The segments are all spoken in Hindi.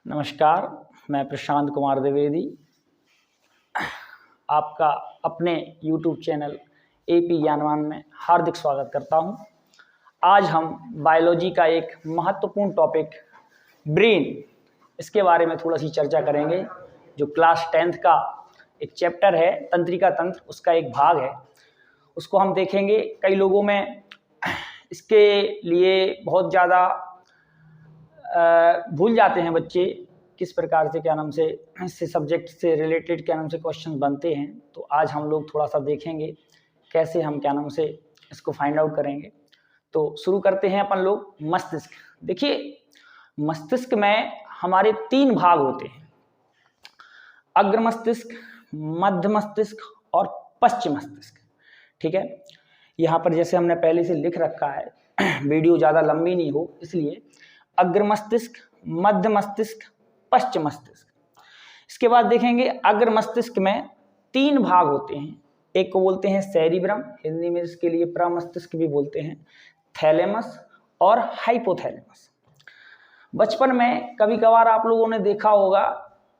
नमस्कार, मैं प्रशांत कुमार द्विवेदी आपका अपने YouTube चैनल एपी ज्ञानवान में हार्दिक स्वागत करता हूं। आज हम बायोलॉजी का एक महत्वपूर्ण टॉपिक ब्रेन, इसके बारे में थोड़ा सी चर्चा करेंगे। जो क्लास 10th का एक चैप्टर है तंत्रिका तंत्र, उसका एक भाग है, उसको हम देखेंगे। कई लोगों में इसके लिए बहुत ज़्यादा भूल जाते हैं बच्चे किस प्रकार से इससे सब्जेक्ट से रिलेटेड क्वेश्चन बनते हैं। तो आज हम लोग थोड़ा सा देखेंगे कैसे हम इसको फाइंड आउट करेंगे। तो शुरू करते हैं अपन लोग। मस्तिष्क, देखिए मस्तिष्क में हमारे 3 भाग होते हैं, अग्र मस्तिष्क, मध्य मस्तिष्क और पश्चिम मस्तिष्क। ठीक है, यहाँ पर जैसे हमने पहले से लिख रखा है, वीडियो ज़्यादा लंबी नहीं हो इसलिए अग्र मस्तिष्क, मध्य मस्तिष्क, पश्चिम मस्तिष्क। इसके बाद देखेंगे अग्र मस्तिष्क में 3 भाग होते हैं। एक को बोलते हैं सेरिब्रम, हिंदी में इसके लिए प्रमस्तिष्क भी बोलते हैं, थैलेमस और हाइपोथैलेमस। बचपन में कभी कभार आप लोगों ने देखा होगा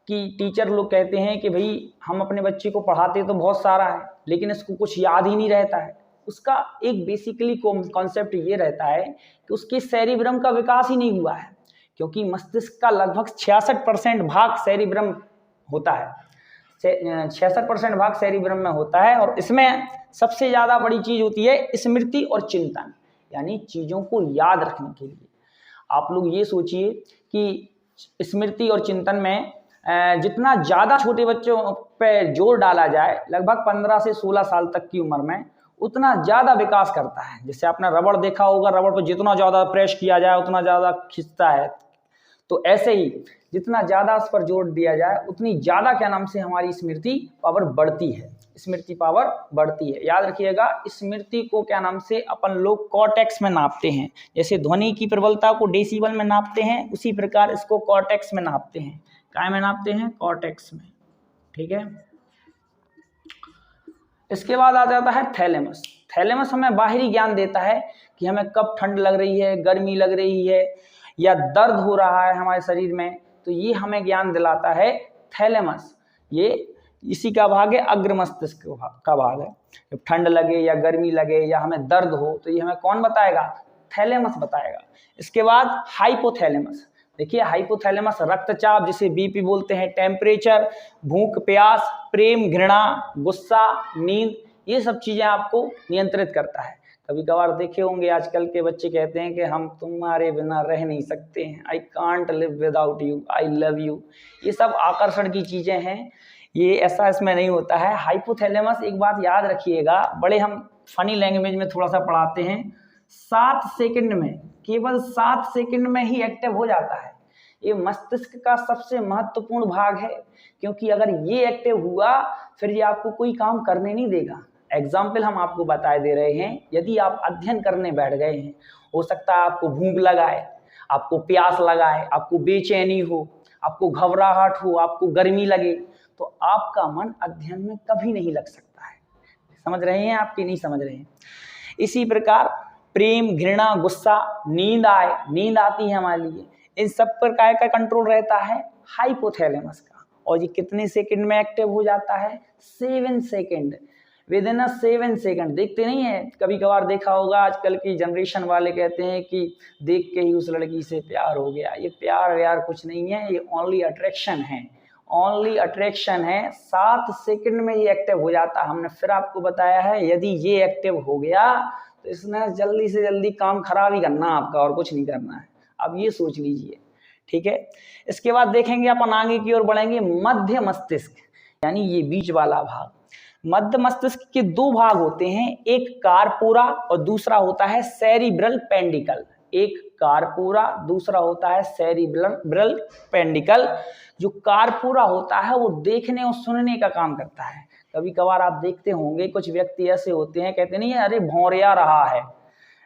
कि टीचर लोग कहते हैं कि भाई हम अपने बच्चे को पढ़ाते तो बहुत सारा है लेकिन इसको कुछ याद ही नहीं रहता है। उसका एक बेसिकली कॉन्सेप्ट ये रहता है कि उसके सेरिब्रम का विकास ही नहीं हुआ है, क्योंकि मस्तिष्क का लगभग 66% भाग सेरिब्रम होता है। 66% भाग सेरिब्रम में होता है और इसमें सबसे ज़्यादा बड़ी चीज़ होती है स्मृति और चिंतन, यानी चीज़ों को याद रखने के लिए। आप लोग ये सोचिए कि स्मृति और चिंतन में जितना ज़्यादा छोटे बच्चों पे जोर डाला जाए, लगभग 15 से 16 साल तक की उम्र में, उतना ज़्यादा विकास करता है। जैसे आपने रबड़ देखा होगा, रबड़ पर जितना ज़्यादा प्रेस किया जाए उतना ज़्यादा खिंचता है। तो ऐसे ही जितना ज़्यादा उस पर जोर दिया जाए उतनी ज़्यादा हमारी स्मृति पावर बढ़ती है। स्मृति पावर बढ़ती है, याद रखिएगा। स्मृति को अपन लोग कॉर्टेक्स में नापते हैं। जैसे ध्वनि की प्रबलता को डेसिबल में नापते हैं, उसी प्रकार इसको कॉर्टेक्स में नापते हैं। क्या में नापते हैं? कॉर्टेक्स में। ठीक है, इसके बाद आ जाता है थैलेमस। थैलेमस हमें बाहरी ज्ञान देता है कि हमें कब ठंड लग रही है, गर्मी लग रही है या दर्द हो रहा है हमारे शरीर में, तो ये हमें ज्ञान दिलाता है थैलेमस। ये इसी का भाग है, अग्र मस्तिष्क का भाग है। जब ठंड लगे या गर्मी लगे या हमें दर्द हो तो ये हमें कौन बताएगा? थैलेमस बताएगा। इसके बाद हाइपोथैलेमस। देखिए हाइपोथैलेमस रक्तचाप, जिसे बीपी बोलते हैं, टेम्परेचर, भूख प्यास, प्रेम घृणा, गुस्सा, नींद, ये सब चीज़ें आपको नियंत्रित करता है। कभी कभार देखे होंगे आजकल के बच्चे कहते हैं कि हम तुम्हारे बिना रह नहीं सकते हैं, I can't live without you, I love you. ये सब आकर्षण की चीज़ें हैं, ये ऐसा इसमें नहीं होता है। हाइपोथैलेमस, एक बात याद रखिएगा, बड़े हम फनी लैंग्वेज में थोड़ा सा पढ़ाते हैं, 7 सेकंड में, केवल 7 सेकंड में ही एक्टिव हो जाता है। ये मस्तिष्क का सबसे महत्वपूर्ण भाग है, क्योंकि अगर ये एक्टिव हुआ फिर ये आपको कोई काम करने नहीं देगा। एग्जाम्पल हम आपको बता दे रहे हैं, यदि आप अध्ययन करने बैठ गए हैं, हो सकता है आपको भूख लगाए, आपको प्यास लगाए, आपको बेचैनी हो, आपको घबराहट हो, आपको गर्मी लगे, तो आपका मन अध्ययन में कभी नहीं लग सकता है। समझ रहे हैं आप कि नहीं समझ रहे हैं? इसी प्रकार प्रेम घृणा गुस्सा, नींद आती है हमारे लिए, इन सब पर काय का कंट्रोल रहता है? हाइपोथैलेमस का। और ये कितने सेकंड में एक्टिव हो जाता है? 7 सेकंड, विद इन 7 सेकंड। देखते नहीं है, कभी कभार देखा होगा आजकल की जनरेशन वाले कहते हैं कि देख के ही उस लड़की से प्यार हो गया। ये प्यार व्यार कुछ नहीं है, ये ओनली अट्रैक्शन है, ओनली अट्रैक्शन है। 7 सेकंड में ये एक्टिव हो जाता है। हमने फिर आपको बताया है, यदि ये एक्टिव हो गया तो इसने जल्दी से जल्दी काम खराब ही करना आपका, और कुछ नहीं करना है। अब ये सोच लीजिए। ठीक है, इसके बाद देखेंगे अपन आगे की ओर बढ़ेंगे, मध्य मस्तिष्क, यानी ये बीच वाला भाग। मध्य मस्तिष्क के 2 भाग होते हैं, एक कार्पोरा और दूसरा होता है सेरिब्रल पेंडिकल। एक कार्पोरा, दूसरा होता है सेरिब्रल पेंडिकल। जो कार्पोरा होता है वो देखने और सुनने का काम करता है। कभी कभार आप देखते होंगे कुछ व्यक्ति ऐसे होते हैं, कहते नहीं है अरे भौंरिया रहा है,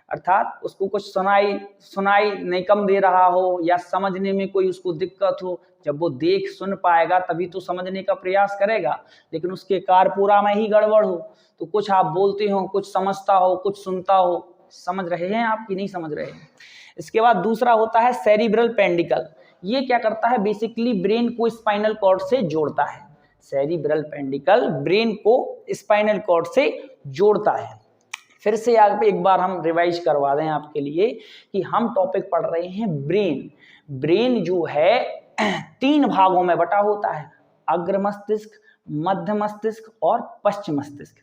अर्थात उसको कुछ सुनाई नहीं कम दे रहा हो या समझने में कोई उसको दिक्कत हो। जब वो देख सुन पाएगा तभी तो समझने का प्रयास करेगा, लेकिन उसके कार्पोरा में ही गड़बड़ हो तो कुछ आप बोलते हो, कुछ समझता हो, कुछ सुनता हो। समझ रहे हैं आप कि नहीं समझ रहे हैं? इसके बाद दूसरा होता है सेरिब्रल पेंडिकल, ये क्या करता है, बेसिकली ब्रेन को स्पाइनल कॉर्ड से जोड़ता है। सेरिब्रल पेंडिकल ब्रेन को स्पाइनल कॉर्ड से जोड़ता है। फिर से आप एक बार हम रिवाइज करवा दें आपके लिए कि हम टॉपिक पढ़ रहे हैं ब्रेन। ब्रेन जो है 3 भागों में बटा होता है, अग्र मस्तिष्क, मध्य मस्तिष्क और पश्च मस्तिष्क।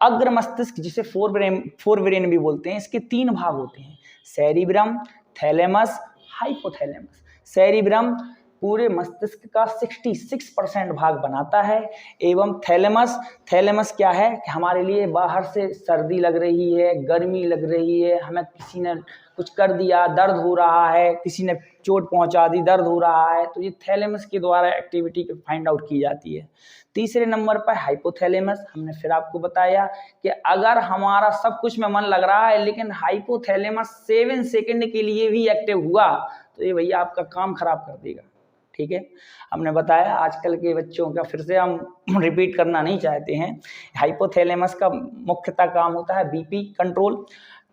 अग्र मस्तिष्क जिसे फोरब्रेन भी बोलते हैं, इसके 3 भाग होते हैं, सेरिब्रम, थैलेमस, हाइपोथैलेमस। सेरिब्रम पूरे मस्तिष्क का 66% भाग बनाता है, एवं थैलेमस क्या है कि हमारे लिए बाहर से सर्दी लग रही है, गर्मी लग रही है, हमें किसी ने कुछ कर दिया, दर्द हो रहा है, किसी ने चोट पहुंचा दी, दर्द हो रहा है, तो ये थैलेमस के द्वारा एक्टिविटी फाइंड आउट की जाती है। तीसरे नंबर पर हाइपोथैलेमस। हमने फिर आपको बताया कि अगर हमारा सब कुछ में मन लग रहा है लेकिन हाइपोथैलेमस 7 सेकंड के लिए भी एक्टिव हुआ तो ये भैया आपका काम खराब कर देगा। ठीक है, हमने बताया आजकल के बच्चों का फिर से हम रिपीट करना नहीं चाहते हैं। हाइपोथैलेमस का मुख्यतः काम होता है बीपी कंट्रोल,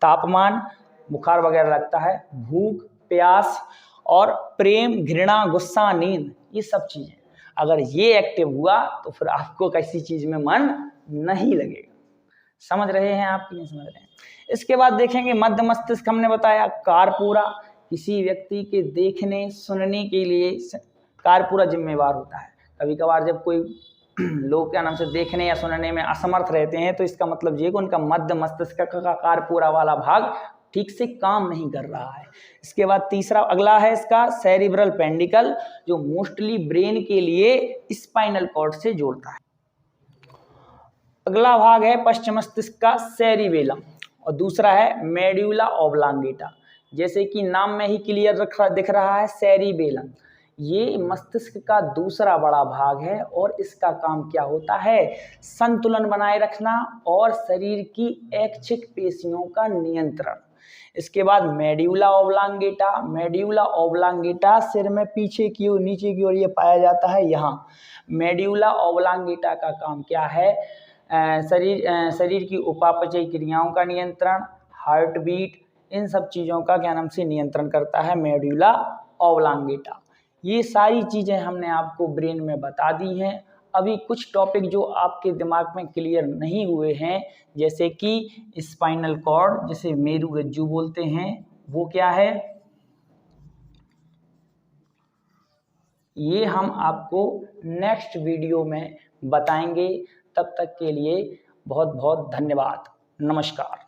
तापमान, बुखार वगैरह लगता है, भूख, प्यास और प्रेम, घृणा, गुस्सा, नींद, ये सब चीजें अगर ये एक्टिव हुआ तो फिर आपको किसी चीज में मन नहीं लगेगा। समझ रहे हैं आप कि नहीं समझ रहे हैं? इसके बाद देखेंगे मध्य मस्तिष्क। हमने बताया कारपूरा, किसी व्यक्ति के देखने सुनने के लिए कारपूरा जिम्मेवार होता है। कभी कभार जब कोई लोग क्या नाम से देखने या सुनने में असमर्थ रहते हैं तो इसका मतलब ये कि उनका मध्य मस्तिष्क का कारपूरा वाला भाग ठीक से काम नहीं कर रहा है। इसके बाद तीसरा अगला है इसका सेरिब्रल पेंडिकल, जो मोस्टली ब्रेन के लिए स्पाइनल कॉर्ड से जोड़ता है। अगला भाग है पश्च मस्तिष्क का सेरिबेलम, और दूसरा है मेड्यूला ऑब्लांगेटा। जैसे कि नाम में ही क्लियर दिख रहा है सेरिबेलम, ये मस्तिष्क का दूसरा बड़ा भाग है और इसका काम क्या होता है, संतुलन बनाए रखना और शरीर की ऐच्छिक पेशियों का नियंत्रण। इसके बाद मेड्यूला ऑब्लांगेटा। मेड्यूला ऑब्लांगेटा सिर में पीछे की ओर नीचे की ओर ये पाया जाता है। यहाँ मेड्यूला ऑब्लांगेटा का काम क्या है, शरीर की उपापचय क्रियाओं का नियंत्रण, हार्ट बीट, इन सब चीज़ों का क्या नाम से नियंत्रण करता है मेड्यूला ऑब्लांगेटा। ये सारी चीज़ें हमने आपको ब्रेन में बता दी हैं। अभी कुछ टॉपिक जो आपके दिमाग में क्लियर नहीं हुए हैं, जैसे कि स्पाइनल कॉर्ड, जिसे मेरुरज्जु बोलते हैं, वो क्या है, ये हम आपको नेक्स्ट वीडियो में बताएंगे। तब तक के लिए बहुत बहुत धन्यवाद। नमस्कार।